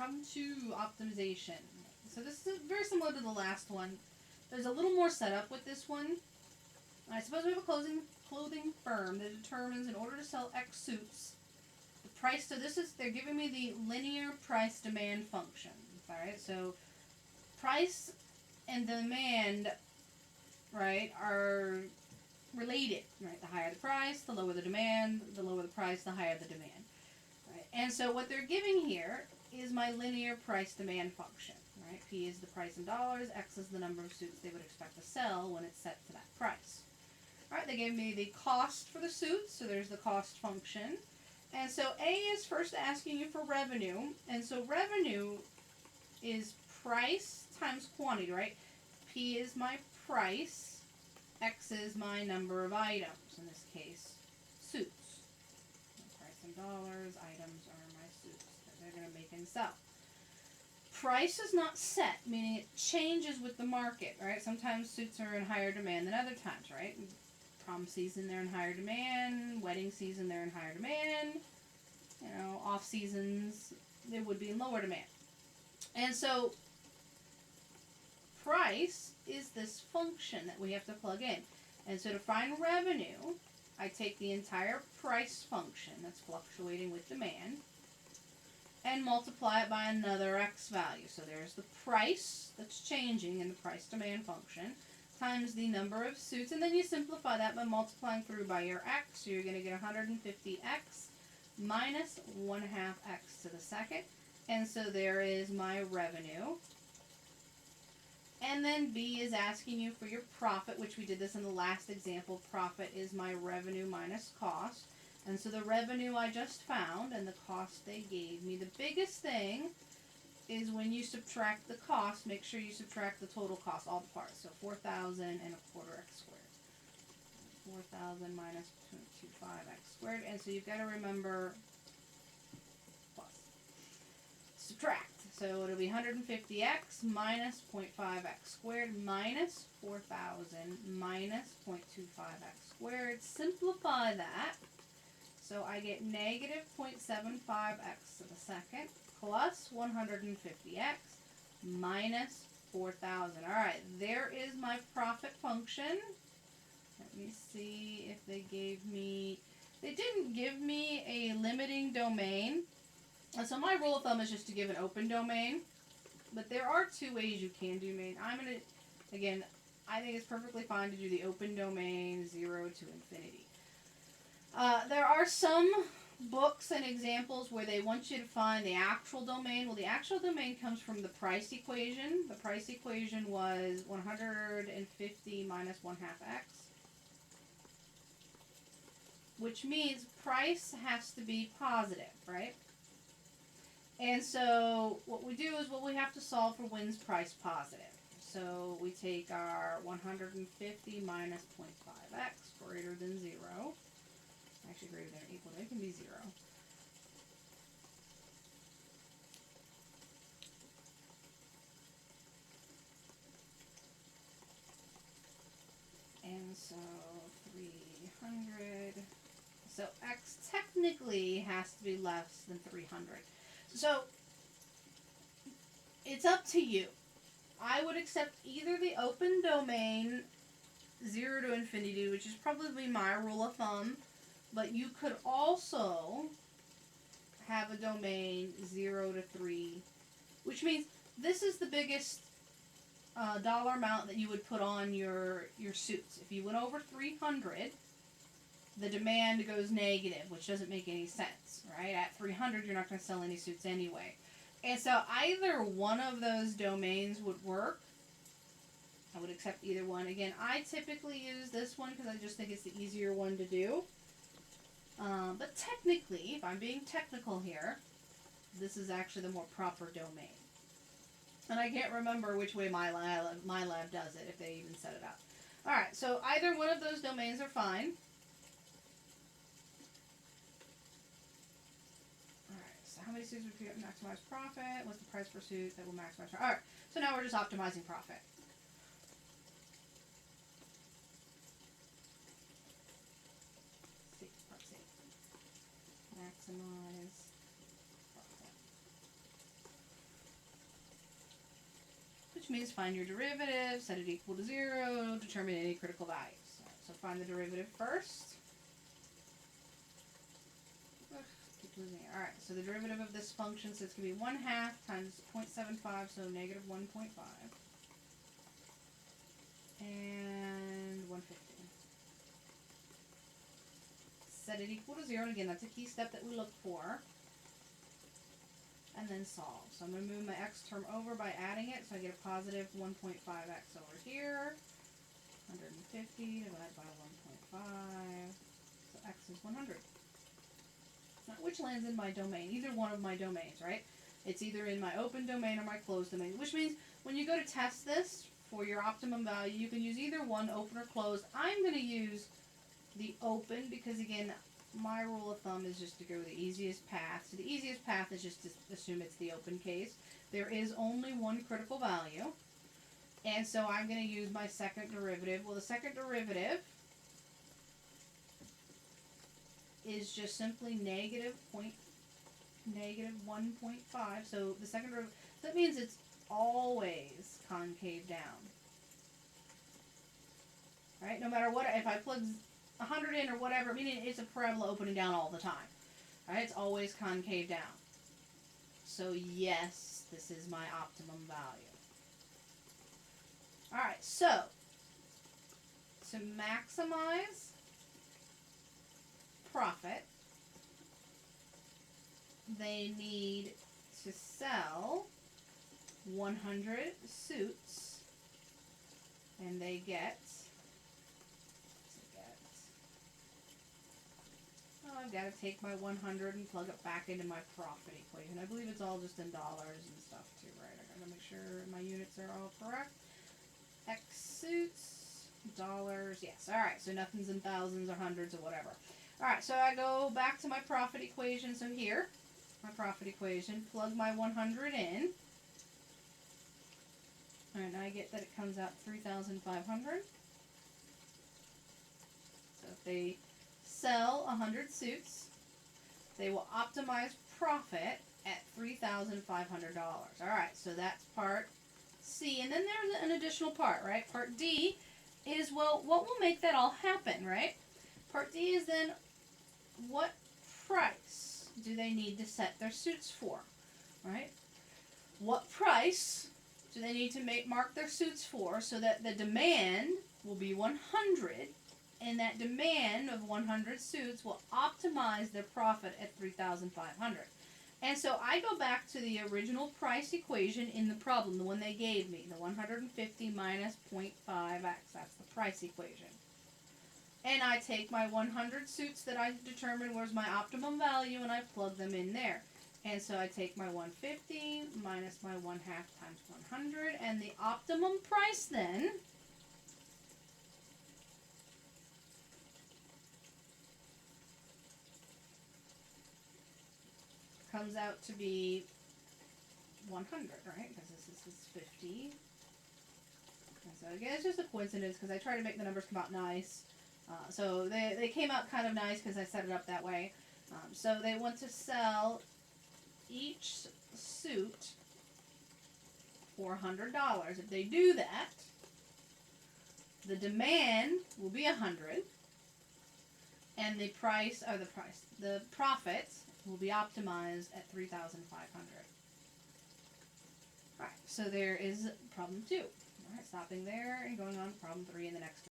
Problem 2, optimization. So this is very similar to the last one. There's a little more setup with this one. I suppose we have a clothing firm that determines in order to sell X suits, the price. So this is, they're giving me the linear price demand function. Alright, so price and demand, right, are related. Right, the higher the price, the lower the demand. The lower the price, the higher the demand. Right, and so what they're giving here is my linear price demand function. Right, P is the price in dollars, X is the number of suits they would expect to sell when it's set to that price. Alright, they gave me the cost for the suits, so there's the cost function. And so A is first asking you for revenue, and so revenue is price times quantity, right? P is my price, X is my number of items, in this case, suits. Price in dollars, items are my suits that they're going to make and sell. Price is not set, meaning it changes with the market, right? Sometimes suits are in higher demand than other times, right? Prom season, they're in higher demand. Wedding season, they're in higher demand. Off seasons, they would be in lower demand. And so, price is this function that we have to plug in. And so to find revenue, I take the entire price function that's fluctuating with demand and multiply it by another X value. So there's the price that's changing in the price demand function times the number of suits, and then you simplify that by multiplying through by your X. So you're going to get 150X minus 1/2 X to the second. And so there is my revenue. And then B is asking you for your profit, which we did this in the last example. Profit is my revenue minus cost. And so the revenue I just found and the cost they gave me. The biggest thing is when you subtract the cost, make sure you subtract the total cost, all the parts. So 4,000 and a quarter X squared. 4,000 minus 0.25 X squared. And so you've got to remember plus. Subtract. So it'll be 150X minus 0.5X squared minus 4,000 minus 0.25X squared. Simplify that. So I get negative 0.75X to the second plus 150X minus 4,000. Alright, there is my profit function. Let me see if they gave me... They didn't give me a limiting domain. And so my rule of thumb is just to give an open domain. But there are two ways you can do domain. I'm going to, again, I think it's perfectly fine to do the open domain 0 to infinity. There are some books and examples where they want you to find the actual domain. Well, the actual domain comes from the price equation. The price equation was 150 minus 1/2 X, which means price has to be positive, right? And so what we do is, well, we have to solve for when's price positive. So we take our 150 minus 0.5x greater than 0. Actually, greater than or equal to, it can be 0. And so 300. So x technically has to be less than 300. So it's up to you. I would accept either the open domain 0 to infinity, which is probably my rule of thumb, but you could also have a domain 0 to 3, which means this is the biggest dollar amount that you would put on your suits. If you went over 300, the demand goes negative, which doesn't make any sense, right? At 300, you're not going to sell any suits anyway. And so either one of those domains would work. I would accept either one. Again, I typically use this one because I just think it's the easier one to do. But technically, if I'm being technical here, this is actually the more proper domain. And I can't remember which way my lab does it, if they even set it up. Alright, so either one of those domains are fine. Alright, so how many suits would you maximize profit? What's the price per suit that will maximize profit? Alright, so now we're just optimizing profit. Part C. Maximize profit. which means find your derivative, set it equal to 0, determine any critical values. So find the derivative first. Ugh, keep losing it. Alright, so the derivative of this function, so it's going to be 1/2 times 0.75, so negative 1.5. And 150. Set it equal to 0, and again, that's a key step that we look for. And then solve. So I'm going to move my x term over by adding it, so I get a positive 1.5x over here. 150 divided by 1.5. So x is 100. Now, which lands in my domain? Either one of my domains, right? It's either in my open domain or my closed domain, which means when you go to test this for your optimum value, you can use either one, open or closed. I'm going to use the open because, again, my rule of thumb is just to go the easiest path. So the easiest path is just to assume it's the open case. There is only one critical value. And so I'm going to use my second derivative. Well, the second derivative is just simply negative 1.5. So the second derivative, that means it's always concave down. Right? No matter what, if I plug 100 in or whatever, meaning it's a parabola opening down all the time. Right? It's always concave down. So yes, this is my optimum value. Alright, so to maximize profit, they need to sell 100 suits, and they get, I've got to take my 100 and plug it back into my profit equation. I believe it's all just in dollars and stuff too, right? I gotta make sure my units are all correct. X suits, dollars, yes. Alright, so nothing's in thousands or hundreds or whatever. Alright, so I go back to my profit equation. So here, my profit equation, plug my 100 in. Alright, now I get that it comes out 3,500. So if they sell 100 suits, they will optimize profit at $3,500. Alright, so that's part C. And then there's an additional part, right? Part D is, well, what will make that all happen, right? Part D is then, what price do they need to set their suits for, right? What price do they need to mark their suits for so that the demand will be 100, and that demand of 100 suits will optimize their profit at 3,500. And so I go back to the original price equation in the problem, the one they gave me, the 150 minus 0.5x. That's the price equation. And I take my 100 suits that I determined was my optimum value, and I plug them in there. And so I take my 150 minus my 1/2 times 100, and the optimum price then comes out to be 100, right? Because this is 50. And so again, it's just a coincidence because I try to make the numbers come out nice. So they came out kind of nice because I set it up that way. So they want to sell each suit for $100. If they do that, the demand will be 100, and the profit will be optimized at 3,500. Alright, so there is problem 2. Alright, stopping there and going on to problem 3 in the next